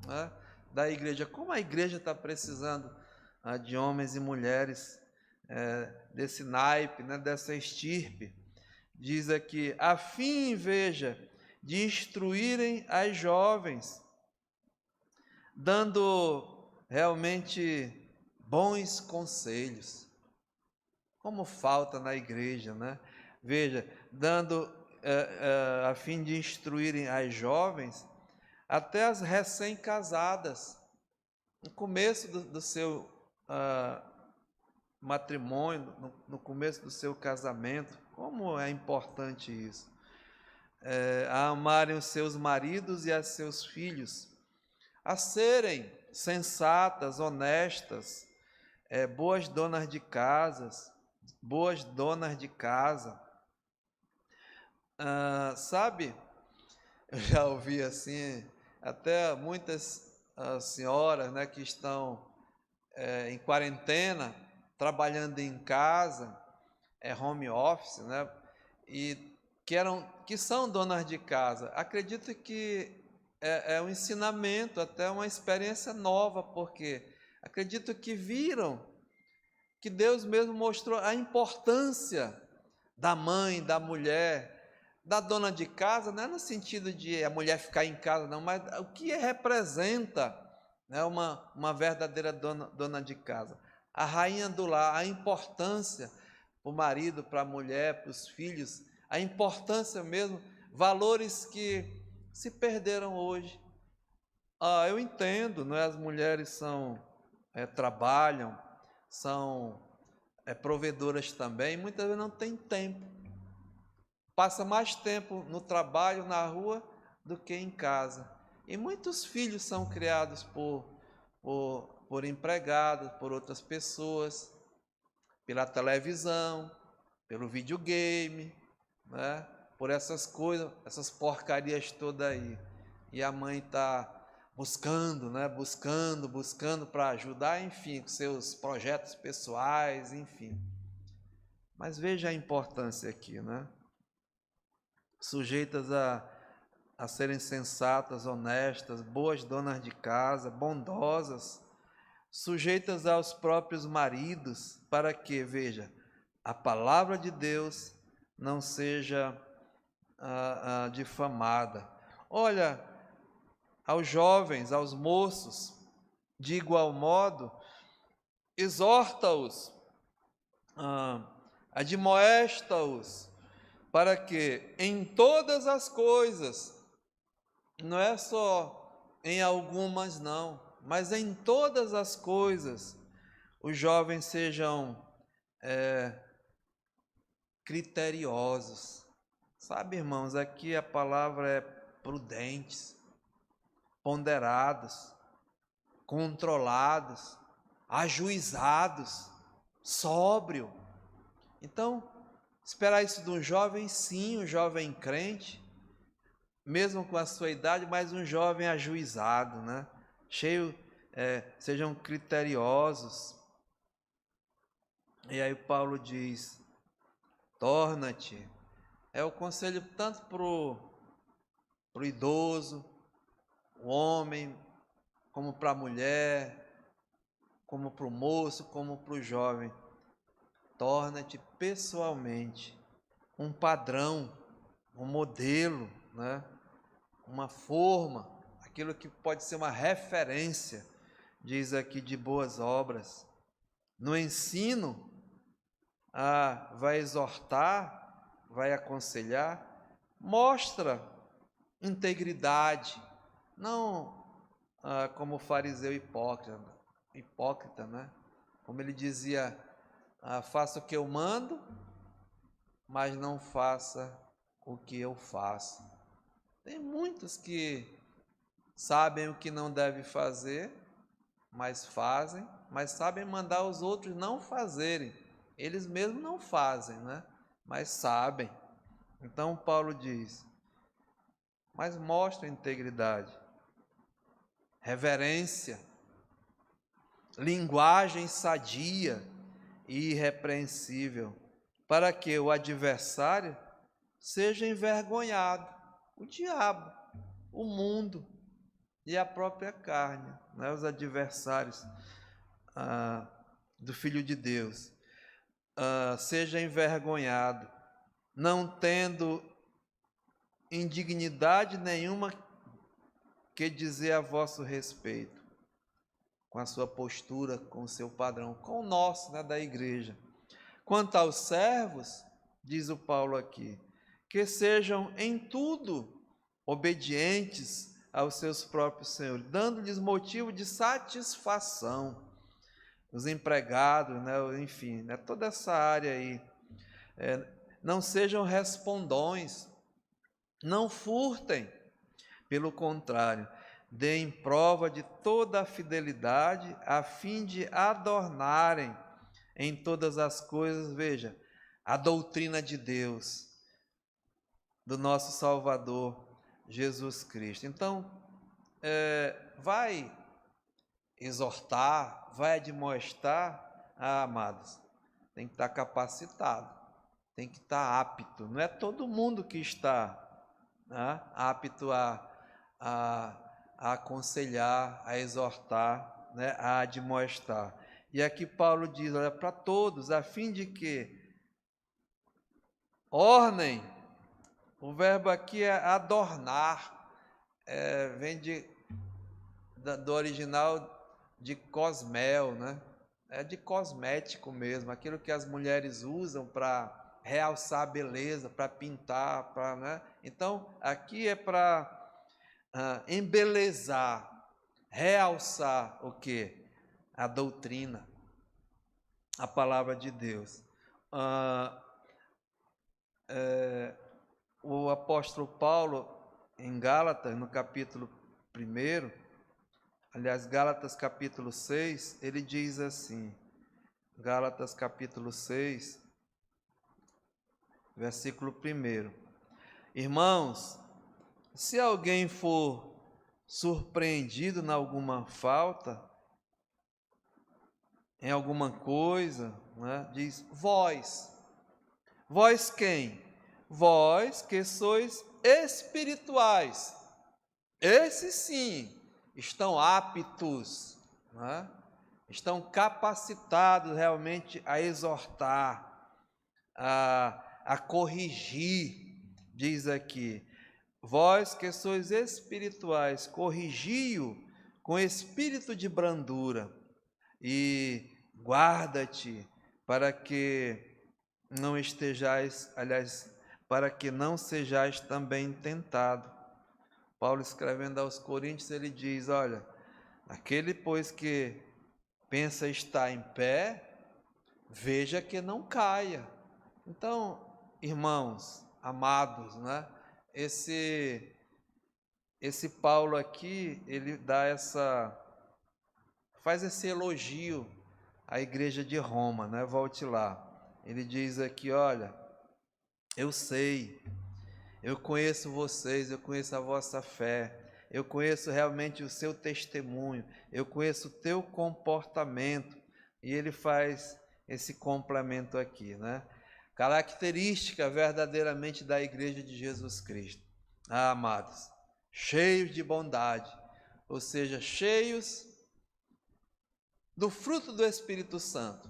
né, da igreja. Como a igreja está precisando de homens e mulheres desse naipe, né, dessa estirpe. Diz aqui, a fim, veja, de instruírem as jovens, dando realmente bons conselhos. Como falta na igreja, né? Veja, dando a fim de instruírem as jovens, até as recém-casadas, no começo do seu matrimônio, no começo do seu casamento. Como é importante isso. A amarem os seus maridos e a seus filhos, a serem sensatas, honestas, boas donas de casa, sabe, eu já ouvi assim, até muitas senhoras, né, que estão em quarentena, trabalhando em casa, home office, né, e que são donas de casa. Acredito que é um ensinamento, até uma experiência nova, porque acredito que viram que Deus mesmo mostrou a importância da mãe, da mulher, da dona de casa, não é no sentido de a mulher ficar em casa, não, mas o que representa, né, uma verdadeira dona de casa. A rainha do lar, a importância para o marido, para a mulher, para os filhos, a importância mesmo, valores que se perderam hoje. Eu entendo, não é? As mulheres trabalham, são provedoras também, muitas vezes não tem tempo. Passa mais tempo no trabalho, na rua, do que em casa. E muitos filhos são criados por empregados, por outras pessoas, pela televisão, pelo videogame, né? Por essas coisas, essas porcarias todas aí. E a mãe está buscando, né? Buscando para ajudar, enfim, com seus projetos pessoais, enfim. Mas veja a importância aqui, né? Sujeitas a serem sensatas, honestas, boas donas de casa, bondosas, sujeitas aos próprios maridos, para que, veja, a palavra de Deus não seja difamada. Olha, aos jovens, aos moços, de igual modo, exorta-os, admoesta-os, para que em todas as coisas, não é só em algumas não, mas em todas as coisas, os jovens sejam criteriosos. Sabe, irmãos, aqui a palavra é prudentes, ponderados, controlados, ajuizados, sóbrio. Então, esperar isso de um jovem, sim, um jovem crente, mesmo com a sua idade, mas um jovem ajuizado, né? Sejam criteriosos, E aí Paulo diz: torna-te. É o conselho tanto para o idoso, o homem, como para a mulher, como para o moço, como para o jovem. Torna-te pessoalmente um padrão, um modelo, né? Uma forma, aquilo que pode ser uma referência, diz aqui, de boas obras. No ensino, vai exortar, vai aconselhar, mostra integridade, não como o fariseu hipócrita, né? Como ele dizia, faça o que eu mando, mas não faça o que eu faço. Tem muitos que sabem o que não deve fazer, mas fazem, mas sabem mandar os outros não fazerem. Eles mesmos não fazem, né? Mas sabem. Então Paulo diz: mas mostra integridade, reverência, linguagem sadia e irrepreensível, para que o adversário seja envergonhado, o diabo, o mundo e a própria carne, né? Os adversários do Filho de Deus, seja envergonhado, não tendo indignidade nenhuma que dizer a vosso respeito, com a sua postura, com o seu padrão, com o nosso, né, da igreja. Quanto aos servos, diz o Paulo aqui, que sejam em tudo obedientes aos seus próprios senhores, dando-lhes motivo de satisfação. Os empregados, né, enfim, né, toda essa área aí. Não sejam respondões, não furtem, pelo contrário, deem prova de toda a fidelidade, a fim de adornarem em todas as coisas, veja, a doutrina de Deus, do nosso Salvador, Jesus Cristo. Então, vai exortar, vai admoestar, amados, tem que estar capacitado, tem que estar apto. Não é todo mundo que está apto a aconselhar, a exortar, né, a admoestar. E aqui Paulo diz, olha, para todos, a fim de que ornem. O verbo aqui é adornar, vem do original de cosmel, né? É de cosmético mesmo, aquilo que as mulheres usam para realçar a beleza, para pintar, né? Então, aqui é para embelezar, realçar o quê? A doutrina, a palavra de Deus. O apóstolo Paulo, em Gálatas, no capítulo 1, aliás, Gálatas capítulo 6, ele diz assim, Gálatas capítulo 6, versículo 1: irmãos, se alguém for surpreendido em alguma falta, em alguma coisa, né, diz, vós quem? Vós que sois espirituais, esses sim estão aptos, né? Estão capacitados realmente a exortar, a corrigir, diz aqui, vós que sois espirituais, corrigi-o com espírito de brandura e guarda-te para que não estejais, aliás, para que não sejais também tentado. Paulo, escrevendo aos Coríntios, ele diz, olha, aquele, pois, que pensa estar em pé, veja que não caia. Então, irmãos, amados, né? Esse Paulo aqui, ele faz esse elogio à igreja de Roma, né? Volte lá. Ele diz aqui, olha, eu sei, eu conheço vocês, eu conheço a vossa fé, eu conheço realmente o seu testemunho, eu conheço o teu comportamento. E ele faz esse complemento aqui, né? Característica verdadeiramente da Igreja de Jesus Cristo. Amados, cheios de bondade, ou seja, cheios do fruto do Espírito Santo.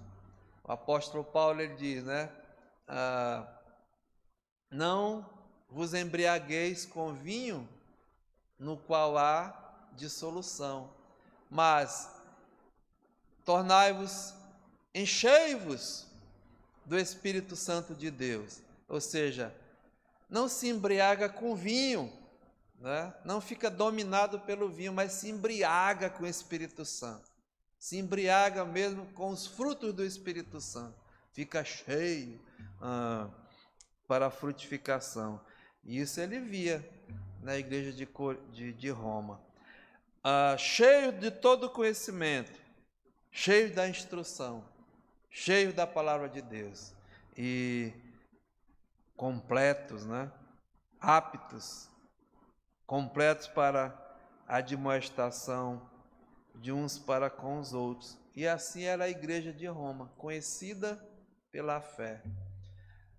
O apóstolo Paulo, ele diz, né? Não vos embriagueis com vinho no qual há dissolução, mas tornai-vos, enchei-vos do Espírito Santo de Deus. Ou seja, não se embriaga com vinho, né? Não fica dominado pelo vinho, mas se embriaga com o Espírito Santo. Se embriaga mesmo com os frutos do Espírito Santo. Fica cheio para a frutificação. E isso ele via na igreja de Roma. Cheio de todo conhecimento, cheio da instrução, cheio da palavra de Deus. E completos, né? Aptos, completos para a admoestação de uns para com os outros. E assim era a igreja de Roma, conhecida pela fé.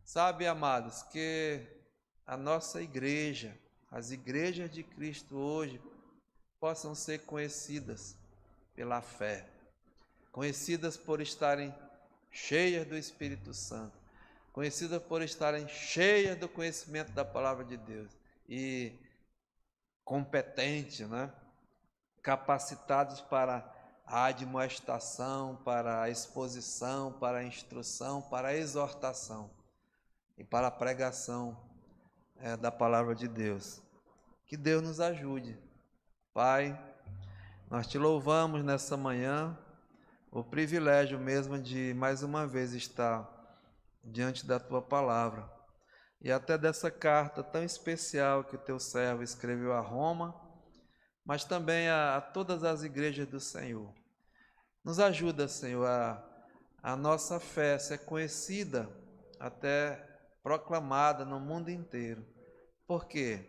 Sabe, amados, que a nossa igreja, as igrejas de Cristo hoje, possam ser conhecidas pela fé, conhecidas por estarem cheias do Espírito Santo, conhecidas por estarem cheias do conhecimento da palavra de Deus e competentes, né? Capacitados para a admoestação, para a exposição, para a instrução, para a exortação e para a pregação da palavra de Deus. Que Deus nos ajude. Pai, nós te louvamos nessa manhã, o privilégio mesmo de mais uma vez estar diante da tua palavra e até dessa carta tão especial que o teu servo escreveu a Roma, mas também a todas as igrejas do Senhor. Nos ajuda, Senhor, a nossa fé ser conhecida, até proclamada no mundo inteiro, porque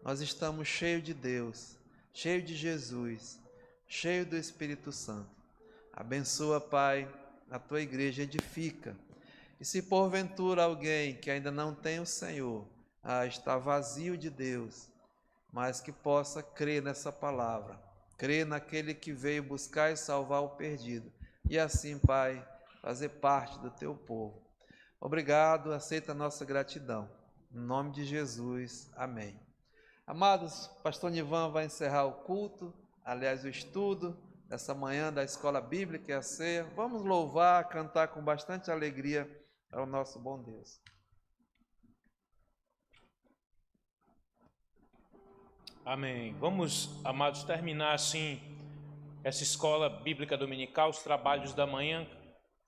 nós estamos cheios de Deus, cheios de Jesus, cheios do Espírito Santo. Abençoa, Pai, a tua igreja, edifica. E se porventura alguém que ainda não tem o Senhor, está vazio de Deus, mas que possa crer nessa palavra, crer naquele que veio buscar e salvar o perdido, e assim, Pai, fazer parte do teu povo. Obrigado, aceita a nossa gratidão. Em nome de Jesus, amém. Amados, pastor Nivan vai encerrar o culto, aliás, o estudo dessa manhã da Escola Bíblica e a ceia. Vamos louvar, cantar com bastante alegria ao nosso bom Deus. Amém. Vamos, amados, terminar assim essa escola bíblica dominical, os trabalhos da manhã,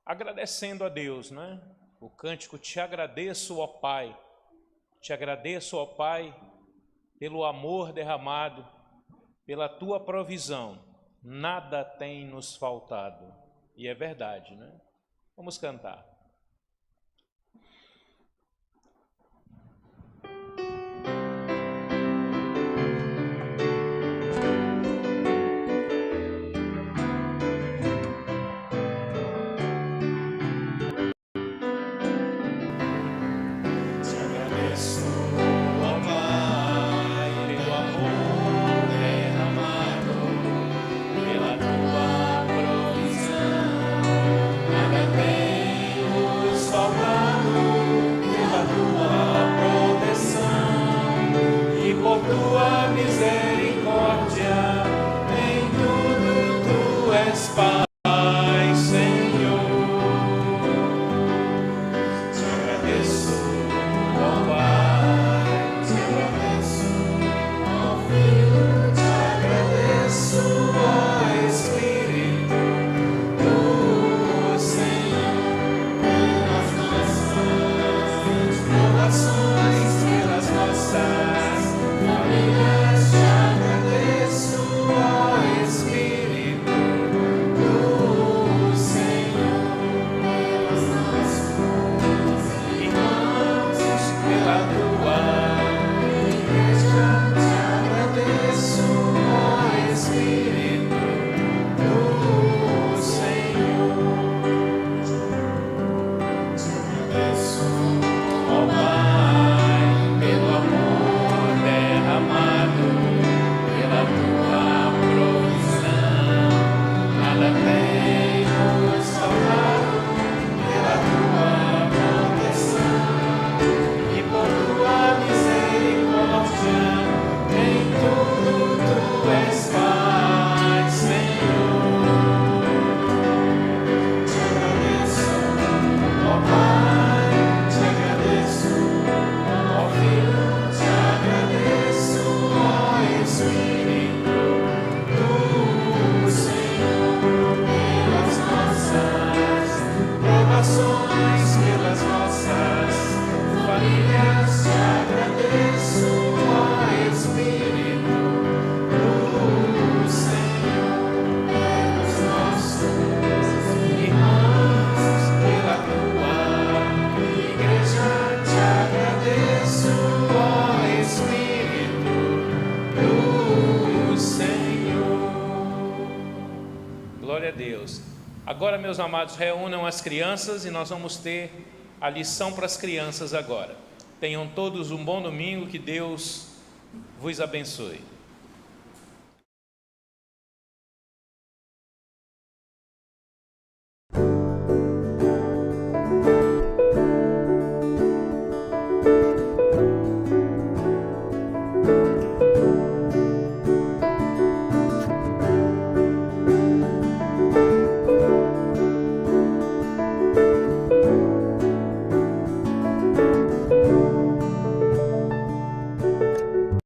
agradecendo a Deus, né? O cântico Te agradeço, ó Pai, te agradeço, ó Pai, pelo amor derramado, pela Tua provisão, nada tem nos faltado. E é verdade, né? Vamos cantar. Pela tua provisão, nada tem Agora, meus amados, reúnam as crianças e nós vamos ter a lição para as crianças agora. Tenham todos um bom domingo, que Deus vos abençoe.